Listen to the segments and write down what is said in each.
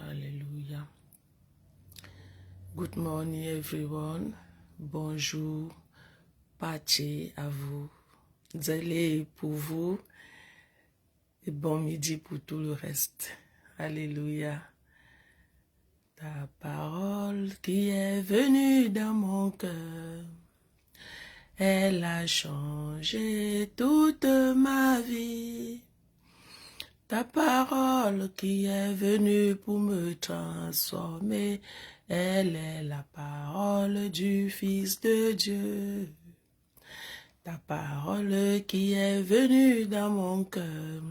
Hallelujah. Good morning, everyone. Bonjour. Pace à vous. Zélé pour vous. Et bon midi pour tout le reste. Alléluia. Ta parole qui est venue dans mon cœur, elle a changé toute ma vie. Ta parole qui est venue pour me transformer, elle est la parole du Fils de Dieu. Ta parole qui est venue dans mon cœur,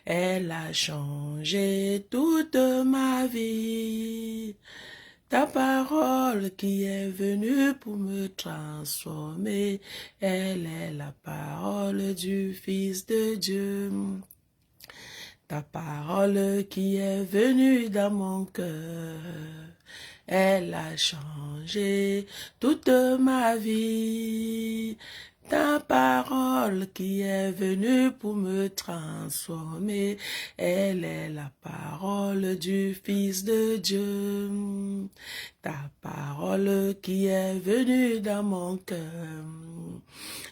elle a changé toute ma vie. Ta parole qui est venue pour me transformer, elle est la parole du Fils de Dieu. Ta parole qui est venue dans mon cœur, elle a changé toute ma vie. Ta parole qui est venue pour me transformer, elle est la parole du Fils de Dieu. Ta parole qui est venue dans mon cœur,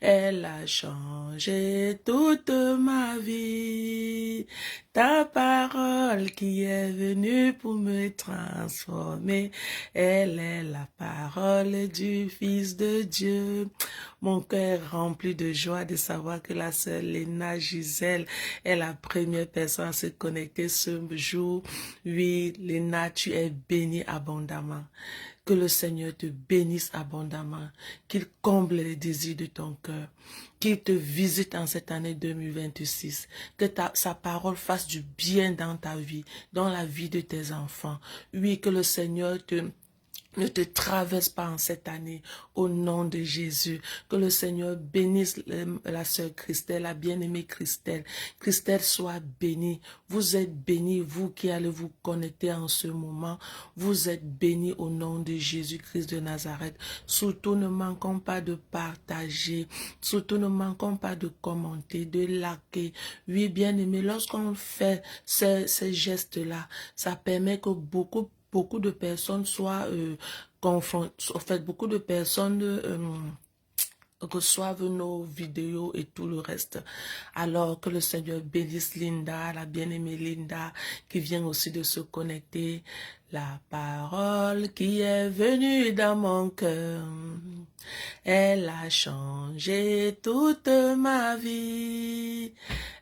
elle a changé toute ma vie. Ta parole qui est venue pour me transformer, elle est la parole du Fils de Dieu. Mon cœur est rempli de joie de savoir que la sœur Léna Gisèle est la première personne à se connecter ce jour. Oui, Léna, tu es bénie abondamment. Que le Seigneur te bénisse abondamment, qu'il comble les désirs de ton cœur, qu'il te visite en cette année 2026, que sa parole fasse du bien dans ta vie, dans la vie de tes enfants. Oui, que le Seigneur ne te traverse pas en cette année, au nom de Jésus. Que le Seigneur bénisse la sœur Christelle, la bien-aimée Christelle. Christelle soit bénie. Vous êtes bénie, vous qui allez vous connecter en ce moment. Vous êtes bénie au nom de Jésus-Christ de Nazareth. Surtout ne manquons pas de partager. Surtout ne manquons pas de commenter, de liker. Oui, bien-aimé, lorsqu'on fait ces gestes-là, ça permet que beaucoup de personnes soient confrontées, en fait, beaucoup de personnes reçoivent nos vidéos et tout le reste. Alors que le Seigneur bénisse Linda, la bien-aimée Linda, qui vient aussi de se connecter. La parole qui est venue dans mon cœur, elle a changé toute ma vie.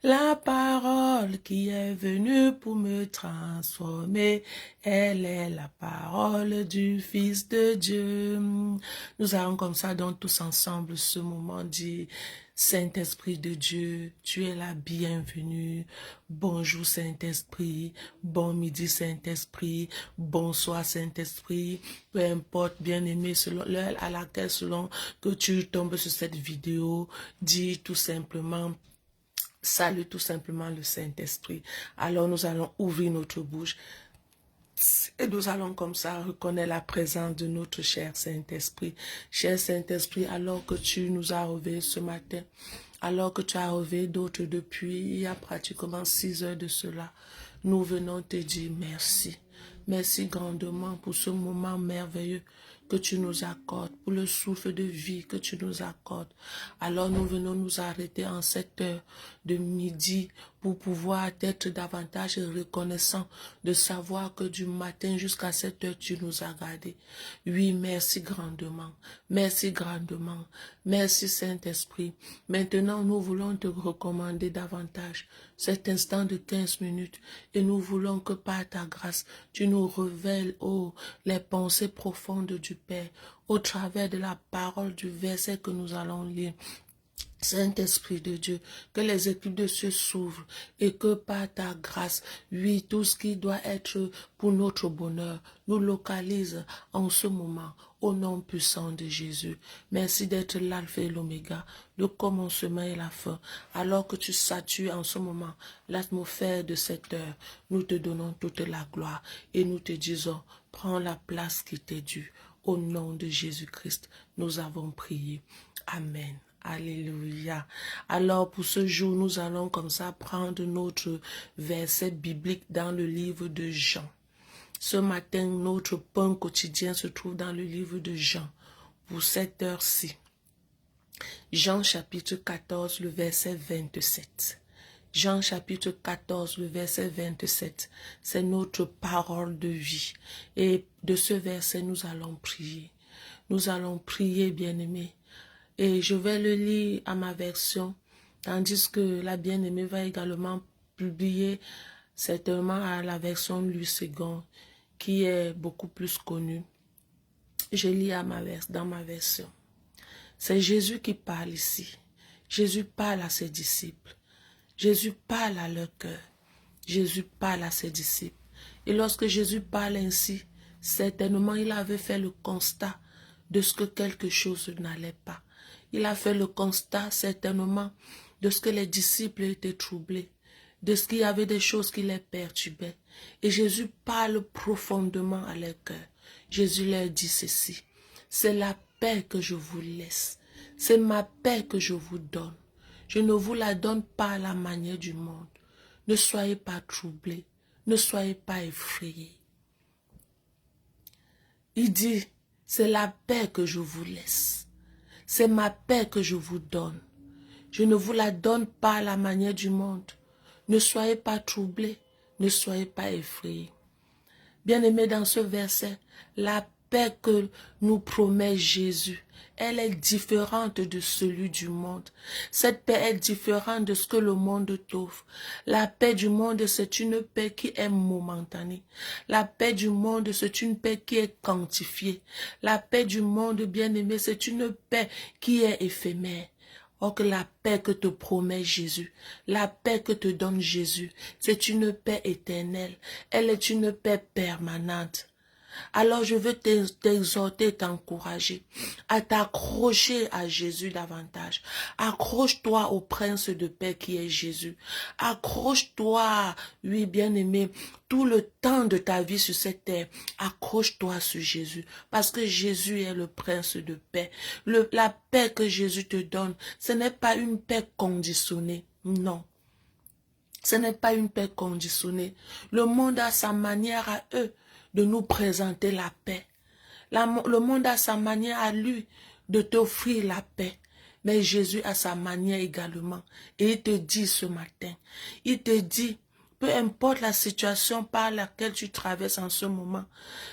La parole qui est venue pour me transformer, elle est la parole du Fils de Dieu. Nous allons comme ça donc tous ensemble ce moment dit: Saint-Esprit de Dieu, tu es la bienvenue. Bonjour Saint-Esprit, bon midi Saint-Esprit, bonsoir Saint-Esprit. Peu importe, bien-aimé, selon l'heure à laquelle selon que tu tombes sur cette vidéo, dis tout simplement: salut tout simplement le Saint-Esprit. Alors nous allons ouvrir notre bouche et nous allons comme ça reconnaître la présence de notre cher Saint-Esprit. Cher Saint-Esprit, alors que tu nous as réveillés ce matin, alors que tu as réveillé d'autres depuis il y a pratiquement 6 heures de cela, nous venons te dire merci. Merci grandement pour ce moment merveilleux que tu nous accordes, pour le souffle de vie que tu nous accordes. Alors nous venons nous arrêter en cette heure de midi pour pouvoir être davantage reconnaissant de savoir que du matin jusqu'à cette heure tu nous as gardés. Oui, merci grandement. Merci grandement. Merci Saint-Esprit. Maintenant nous voulons te recommander davantage cet instant de 15 minutes et nous voulons que par ta grâce tu nous révèles, oh, les pensées profondes du Père au travers de la parole du verset que nous allons lire. Saint-Esprit de Dieu, que les éclipses de cieux s'ouvrent et que par ta grâce, oui, tout ce qui doit être pour notre bonheur, nous localise en ce moment, au nom puissant de Jésus. Merci d'être l'alpha et l'oméga, le commencement et la fin. Alors que tu satures en ce moment l'atmosphère de cette heure, nous te donnons toute la gloire et nous te disons: prends la place qui t'est due. Au nom de Jésus-Christ, nous avons prié. Amen. Alléluia. Alors pour ce jour, nous allons comme ça prendre notre verset biblique dans le livre de Jean. Ce matin, notre pain quotidien se trouve dans le livre de Jean, pour cette heure-ci. Jean chapitre 14, le verset 27. Jean chapitre 14, le verset 27, c'est notre parole de vie. Et de ce verset, nous allons prier. Nous allons prier, bien-aimés. Et je vais le lire à ma version, tandis que la bien-aimée va également publier certainement à la version Louis II, qui est beaucoup plus connue. Je lis dans ma version. C'est Jésus qui parle ici. Jésus parle à ses disciples. Jésus parle à leur cœur. Jésus parle à ses disciples. Et lorsque Jésus parle ainsi, certainement il avait fait le constat de ce que quelque chose n'allait pas. Il a fait le constat certainement de ce que les disciples étaient troublés, de ce qu'il y avait des choses qui les perturbaient. Et Jésus parle profondément à leur cœur. Jésus leur dit ceci: c'est la paix que je vous laisse, c'est ma paix que je vous donne. Je ne vous la donne pas à la manière du monde. Ne soyez pas troublés, ne soyez pas effrayés. Il dit, c'est la paix que je vous laisse, c'est ma paix que je vous donne. Je ne vous la donne pas à la manière du monde. Ne soyez pas troublés, ne soyez pas effrayés. Bien-aimés, dans ce verset, la paix que nous promet Jésus, elle est différente de celui du monde. Cette paix est différente de ce que le monde t'offre. La paix du monde, c'est une paix qui est momentanée. La paix du monde, c'est une paix qui est quantifiée. La paix du monde, bien-aimé, c'est une paix qui est éphémère. Or que la paix que te promet Jésus, la paix que te donne Jésus, c'est une paix éternelle. Elle est une paix permanente. Alors je veux t'exhorter, t'encourager à t'accrocher à Jésus davantage. Accroche-toi au prince de paix qui est Jésus. Accroche-toi, oui bien-aimé, tout le temps de ta vie sur cette terre. Accroche-toi sur Jésus, parce que Jésus est le prince de paix. La paix que Jésus te donne, ce n'est pas une paix conditionnée, non. Ce n'est pas une paix conditionnée. Le monde a sa manière à eux de nous présenter la paix. Le monde a sa manière à lui de t'offrir la paix. Mais Jésus a sa manière également. Et il te dit ce matin, il te dit, peu importe la situation par laquelle tu traverses en ce moment,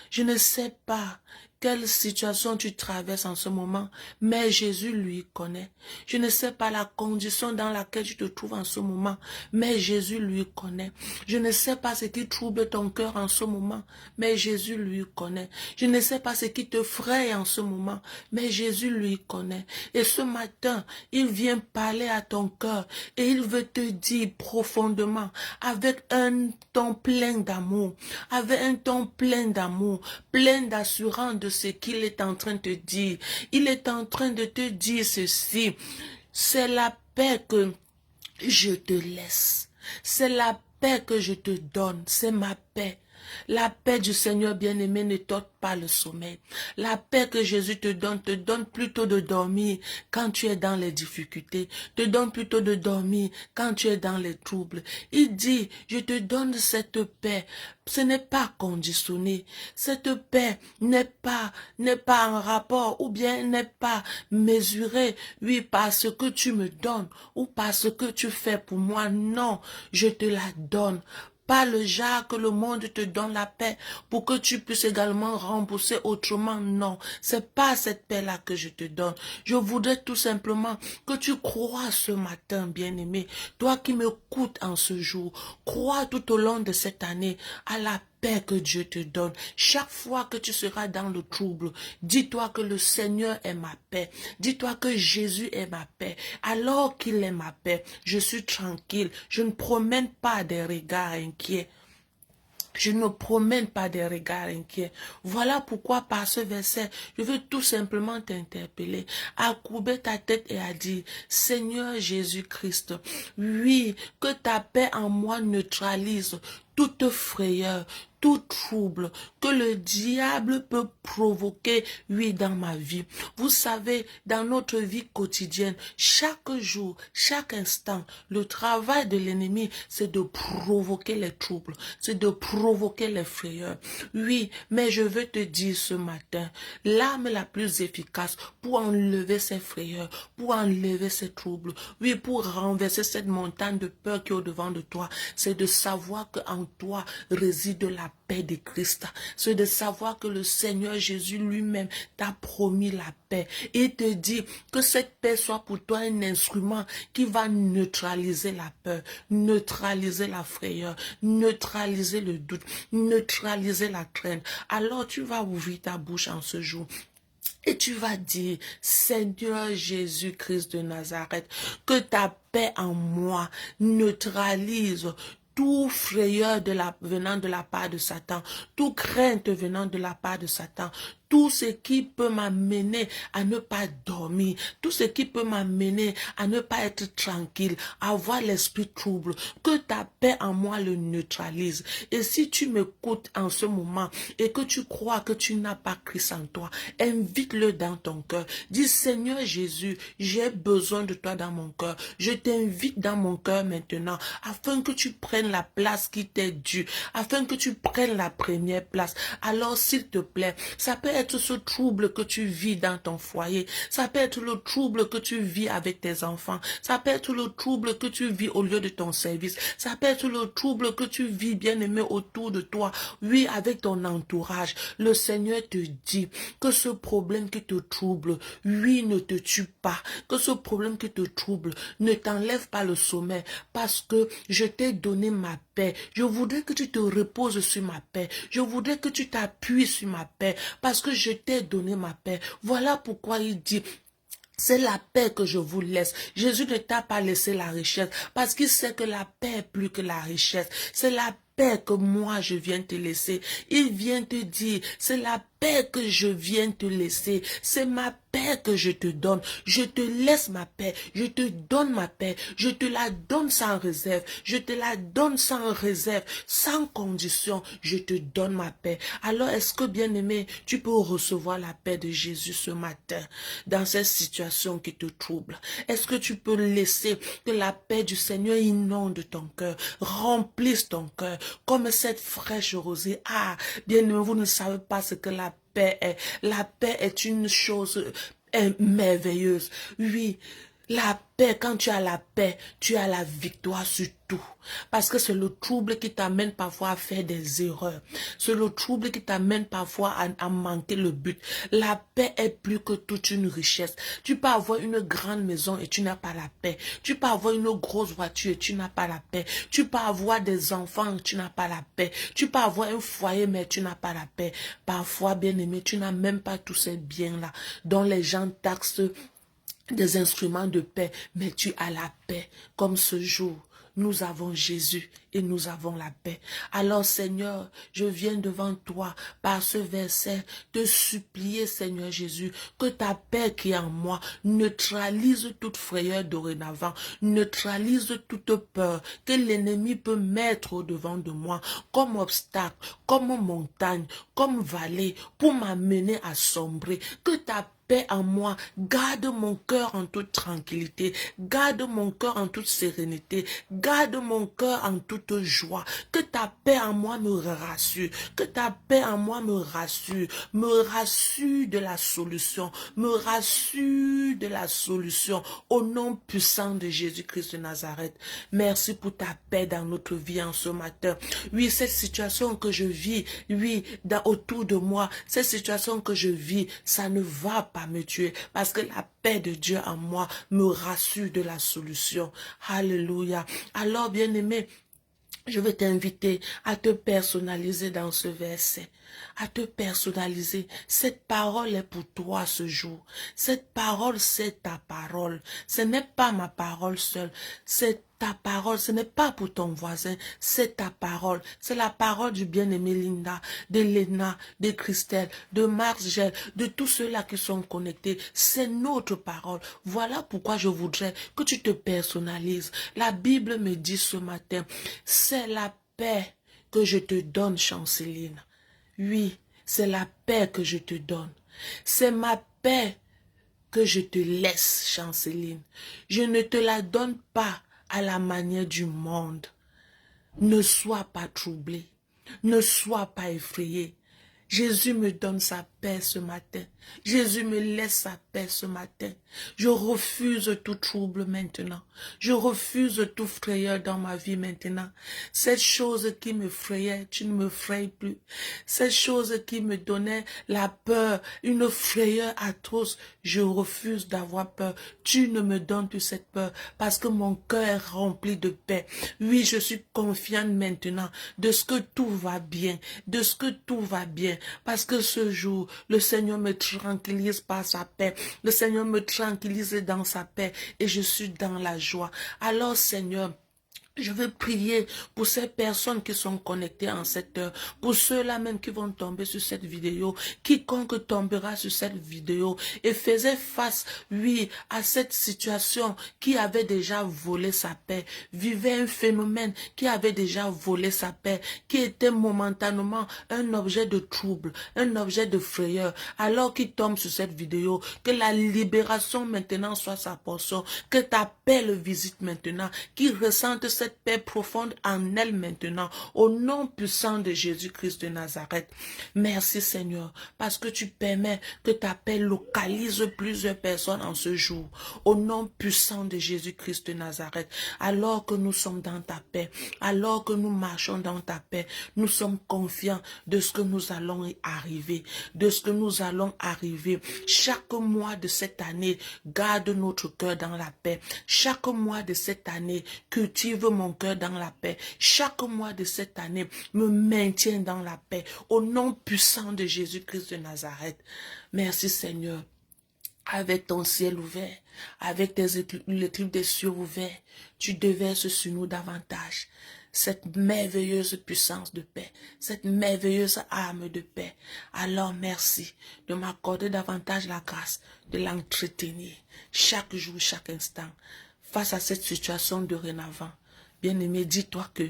je ne sais pas quelle situation tu traverses en ce moment, mais Jésus lui connaît. Je ne sais pas la condition dans laquelle tu te trouves en ce moment, mais Jésus lui connaît. Je ne sais pas ce qui trouble ton cœur en ce moment, mais Jésus lui connaît. Je ne sais pas ce qui te fraye en ce moment, mais Jésus lui connaît. Et ce matin, il vient parler à ton cœur et il veut te dire profondément, avec un ton plein d'amour, avec un ton plein d'amour, plein d'assurance de ce qu'il est en train de te dire. Il est en train de te dire ceci: c'est la paix que je te laisse, c'est la paix que je te donne, c'est ma paix. La paix du Seigneur bien-aimé ne t'ôte pas le sommeil. La paix que Jésus te donne plutôt de dormir quand tu es dans les difficultés, te donne plutôt de dormir quand tu es dans les troubles. Il dit, je te donne cette paix. Ce n'est pas conditionné. Cette paix n'est pas en rapport ou bien n'est pas mesurée, oui, par ce que tu me donnes ou par ce que tu fais pour moi. Non, je te la donne. Pas le genre que le monde te donne la paix pour que tu puisses également rembourser autrement. Non, c'est pas cette paix-là que je te donne. Je voudrais tout simplement que tu crois ce matin, bien-aimé, toi qui m'écoutes en ce jour, crois tout au long de cette année à la paix que Dieu te donne. Chaque fois que tu seras dans le trouble, dis-toi que le Seigneur est ma paix. Dis-toi que Jésus est ma paix. Alors qu'il est ma paix, je suis tranquille. Je ne promène pas des regards inquiets. Je ne promène pas des regards inquiets. Voilà pourquoi par ce verset, je veux tout simplement t'interpeller, à courber ta tête et à dire, Seigneur Jésus-Christ, oui, que ta paix en moi neutralise toute frayeur, tout trouble que le diable peut provoquer, oui, dans ma vie. Vous savez, dans notre vie quotidienne, chaque jour, chaque instant, le travail de l'ennemi, c'est de provoquer les troubles, c'est de provoquer les frayeurs. Oui, mais je veux te dire ce matin, l'arme la plus efficace pour enlever ces frayeurs, pour enlever ces troubles, oui, pour renverser cette montagne de peur qui est au-devant de toi, c'est de savoir qu'en toi réside la paix de Christ. C'est de savoir que le Seigneur Jésus lui-même t'a promis la paix. Il te dit que cette paix soit pour toi un instrument qui va neutraliser la peur, neutraliser la frayeur, neutraliser le doute, neutraliser la crainte. Alors tu vas ouvrir ta bouche en ce jour. Et tu vas dire, Seigneur Jésus-Christ de Nazareth, que ta paix en moi neutralise tout frayeur venant de la part de Satan, toute crainte venant de la part de Satan, tout ce qui peut m'amener à ne pas dormir, tout ce qui peut m'amener à ne pas être tranquille, à avoir l'esprit trouble, que ta paix en moi le neutralise. Et si tu m'écoutes en ce moment et que tu crois que tu n'as pas Christ en toi, invite-le dans ton cœur. Dis, Seigneur Jésus, j'ai besoin de toi dans mon cœur. Je t'invite dans mon cœur maintenant, afin que tu prennes la place qui t'est due, afin que tu prennes la première place. Alors, s'il te plaît, ça peut être ce trouble que tu vis dans ton foyer, ça peut être le trouble que tu vis avec tes enfants, ça peut être le trouble que tu vis au lieu de ton service, ça peut être le trouble que tu vis, bien-aimé, autour de toi, oui, avec ton entourage. Le Seigneur te dit que ce problème qui te trouble, oui, ne te tue pas, que ce problème qui te trouble ne t'enlève pas le sommeil, parce que je t'ai donné ma paix. Je voudrais que tu te reposes sur ma paix. Je voudrais que tu t'appuies sur ma paix, parce que je t'ai donné ma paix. Voilà pourquoi il dit, c'est la paix que je vous laisse. Jésus ne t'a pas laissé la richesse, parce qu'il sait que la paix est plus que la richesse. C'est la paix que moi je viens te laisser. Il vient te dire, c'est la paix que je viens te laisser. C'est ma paix que je te donne. Je te laisse ma paix. Je te donne ma paix. Je te la donne sans réserve. Je te la donne sans réserve, sans condition. Je te donne ma paix. Alors, est-ce que, bien-aimé, tu peux recevoir la paix de Jésus ce matin dans cette situation qui te trouble? Est-ce que tu peux laisser que la paix du Seigneur inonde ton cœur, remplisse ton cœur, comme cette fraîche rosée? Ah, bien-aimé, vous ne savez pas ce que la paix est. La paix est une chose merveilleuse. Oui, la paix, quand tu as la paix, tu as la victoire sur tout. Parce que c'est le trouble qui t'amène parfois à faire des erreurs. C'est le trouble qui t'amène parfois à manquer le but. La paix est plus que toute une richesse. Tu peux avoir une grande maison et tu n'as pas la paix. Tu peux avoir une grosse voiture et tu n'as pas la paix. Tu peux avoir des enfants et tu n'as pas la paix. Tu peux avoir un foyer mais tu n'as pas la paix. Parfois, bien-aimé, tu n'as même pas tous ces biens-là dont les gens taxent des instruments de paix, mais tu as la paix. Comme ce jour, nous avons Jésus et nous avons la paix. Alors Seigneur, je viens devant toi par ce verset te supplier, Seigneur Jésus, que ta paix qui est en moi neutralise toute frayeur dorénavant, neutralise toute peur que l'ennemi peut mettre au devant de moi comme obstacle, comme montagne, comme vallée pour m'amener à sombrer. Que ta paix en moi, garde mon cœur en toute tranquillité, garde mon cœur en toute sérénité, garde mon cœur en toute joie, que ta paix en moi me rassure, que ta paix en moi me rassure de la solution, me rassure de la solution, au nom puissant de Jésus-Christ de Nazareth. Merci pour ta paix dans notre vie en ce matin. Oui, cette situation que je vis, oui, autour de moi, cette situation que je vis, ça ne va pas me tuer, parce que la paix de Dieu en moi me rassure de la solution. Alléluia. Alors, bien-aimé, je vais t'inviter à te personnaliser dans ce verset, à te personnaliser. Cette parole est pour toi ce jour. Cette parole, c'est ta parole. Ce n'est pas ma parole seule, c'est ta parole. Ce n'est pas pour ton voisin, c'est ta parole. C'est la parole du bien-aimé Linda, de Léna, de Christelle, de Margel, de tous ceux-là qui sont connectés. C'est notre parole. Voilà pourquoi je voudrais que tu te personnalises. La Bible me dit ce matin, c'est la paix que je te donne, Chanceline. Oui, c'est la paix que je te donne. C'est ma paix que je te laisse, Chanceline. Je ne te la donne pas à la manière du monde. Ne sois pas troublé. Ne sois pas effrayé. Jésus me donne sa paix ce matin. Jésus me laisse sa paix ce matin. Je refuse tout trouble maintenant. Je refuse tout frayeur dans ma vie maintenant. Cette chose qui me frayait, tu ne me frayes plus. Cette chose qui me donnait la peur, une frayeur atroce, je refuse d'avoir peur. Tu ne me donnes plus cette peur parce que mon cœur est rempli de paix. Oui, je suis confiante maintenant de ce que tout va bien, de ce que tout va bien. Parce que ce jour, le Seigneur me tranquillise par sa paix. Le Seigneur me tranquillise dans sa paix et je suis dans la joie. Alors Seigneur, je veux prier pour ces personnes qui sont connectées en cette heure, pour ceux-là même qui vont tomber sur cette vidéo, quiconque tombera sur cette vidéo et faisait face, oui, à cette situation qui avait déjà volé sa paix, vivait un phénomène qui avait déjà volé sa paix, qui était momentanément un objet de trouble, un objet de frayeur, alors qu'il tombe sur cette vidéo, que la libération maintenant soit sa portion, que ta paix le visite maintenant, qu'il ressente cette paix profonde en elle maintenant, au nom puissant de Jésus-Christ de Nazareth. Merci Seigneur, parce que tu permets que ta paix localise plusieurs personnes en ce jour, au nom puissant de Jésus-Christ de Nazareth. Alors que nous sommes dans ta paix, alors que nous marchons dans ta paix, nous sommes confiants de ce que nous allons y arriver, de ce que nous allons arriver. Chaque mois de cette année, garde notre cœur dans la paix. Chaque mois de cette année, cultive mon cœur dans la paix. Chaque mois de cette année, me maintient dans la paix. Au nom puissant de Jésus-Christ de Nazareth. Merci Seigneur. Avec ton ciel ouvert, avec les clips des cieux ouverts, tu déverses sur nous davantage cette merveilleuse puissance de paix, cette merveilleuse âme de paix. Alors merci de m'accorder davantage la grâce de l'entretenir chaque jour, chaque instant, face à cette situation dorénavant. Bien-aimé, dis-toi que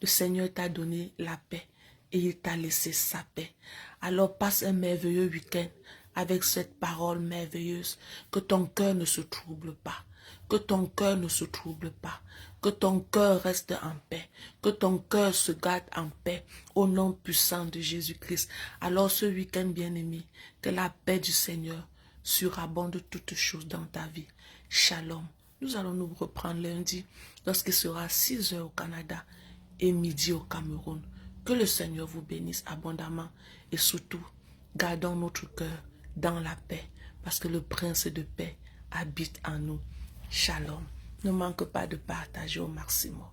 le Seigneur t'a donné la paix et il t'a laissé sa paix. Alors passe un merveilleux week-end avec cette parole merveilleuse, que ton cœur ne se trouble pas, que ton cœur ne se trouble pas, que ton cœur reste en paix, que ton cœur se garde en paix, au nom puissant de Jésus-Christ. Alors ce week-end bien-aimé, que la paix du Seigneur surabonde toutes choses dans ta vie. Shalom. Nous allons nous reprendre lundi, lorsqu'il sera 6 heures au Canada et midi au Cameroun. Que le Seigneur vous bénisse abondamment et surtout, gardons notre cœur dans la paix, parce que le prince de paix habite en nous. Shalom. Ne manque pas de partager au maximum.